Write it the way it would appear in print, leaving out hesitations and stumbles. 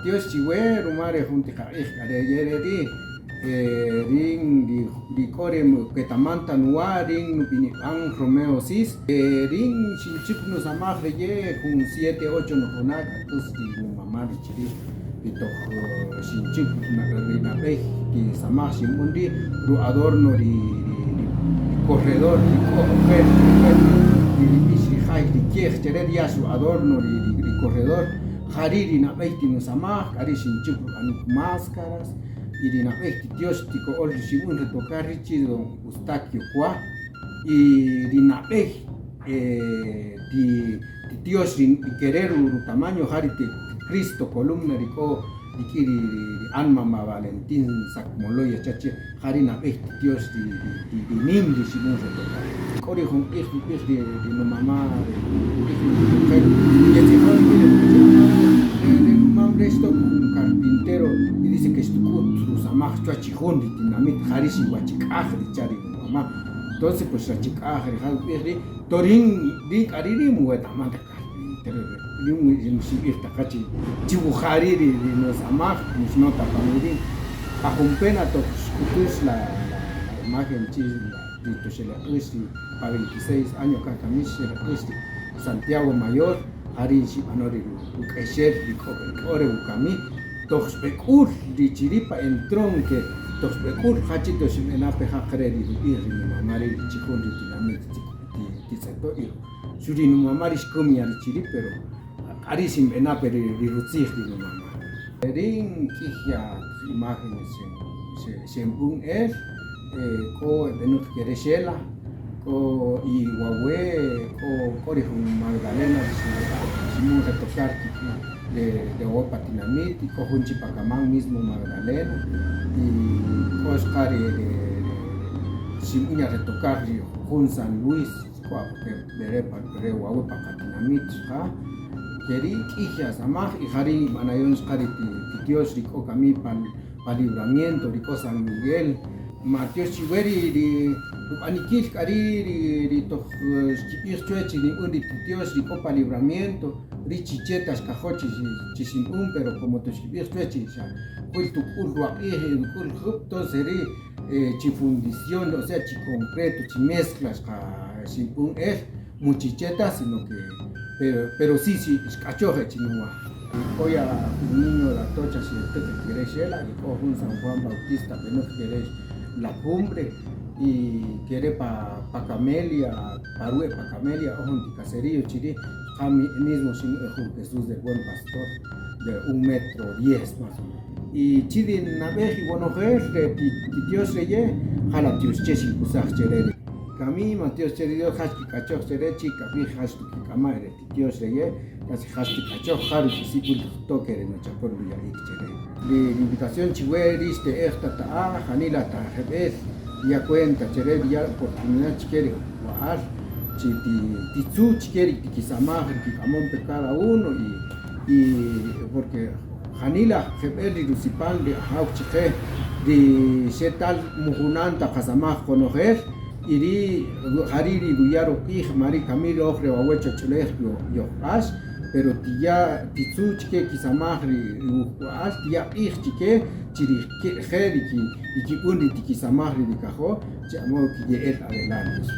Dios chiwe rumare junti ka yeri ring di korem ketamanta nuwa ring nupini ang Romeo sis ring chinchip no samah ye kun 7 8 no konaka tus di mamar chiri pitok chinchip na pe ki samah simundi ru adorno di corredor di coger di bisi hay di kier chere dia su adorno di corredor hariri na pe no samah kari chinchip an máscaras y na Dios tico ol simun retocar richido Eustaquio qua y na di Dios di querer un tamaño harite Cristo columna rico dikiri alma ma Valentín sakmoloya chache harina Dios di nim di simun retocar kori hon di no mamá esto un carpintero y dice que sus amaj chuachijón de dinamit harisi huachicajri chari mamá entonces pues huachicajri halpirri torin di cariri muetamanta carpintero ni musibir takachi chibujariri de nos amaj nos nota pamirin ajumpena todos la imagen chis de toshela para 26 años kakamish Santiago Mayor Harinshi Manori Ukesher di Ore Ukami Toxpecur di Chiripa en tronque Toxpecur Hachito Shimenape Hakredi di Mamari di Chikon di Dinamit di Seto Suri Numamari Shkumia di Chiri pero Arisim Enape di Rutzig di Numamari Ring Kihya imágenes Shembun Ko Benut Kereshela y Huawei o Corihun Magdalena Simón retocar de Opa Tinamit y Cojun Chipacamán mismo Magdalena y Oscar Simón retocar Jun San Luis que veré para Huawei para Tinamit Keri Kijas Amaj y Jari Manayon Skari Dios Rico Camí para libramiento Rico San Miguel Matios Chiveri di Anikil Kari di Tok Chipichuechi di Undi Dios di Copa Libramiento, Richichetas Cajochis Chisimpum, pero como tus Chipichuechi, fue tu curva el curva seri chifundición, o sea, chiconcreto, chimezclas, Chimpum muchichetas, sino que, pero sí, cachoje chinua. Hoy a un niño de la tocha, si usted quiere Shela, y coge un San Juan Bautista, que no quiere la cumbre y quiere pa Camelia, Parue pa Camelia, ojo en caserío, chiri, a mí mismo sin Jesús del Buen Pastor, de 1,10 m más o menos. Y chiri naveji bueno de Dios reye, jala Dios chesin kusach cherere. Kami Matios cheri Dios haski kachoch chere chica, vi haski kamare, Dios reye, casi haski kachoch haru discípulo toque no chapor villa chere. La invitación chihueris de esta ta janila ta jebes ya cuenta chere ya oportunidad chiquere guar ti tzu chiquere ki samaj ki amon pe cada uno y porque janila jebel di rusipan de hau chique de setal mujunanta kasamaj conocer iri hariri duyaro ij mari camilo ofre wawecho chulej yo as pero tia titsu chike kisamahri uas tia ij chike chiri kheri ki undi kisamahri dikajo chamo ki el adelante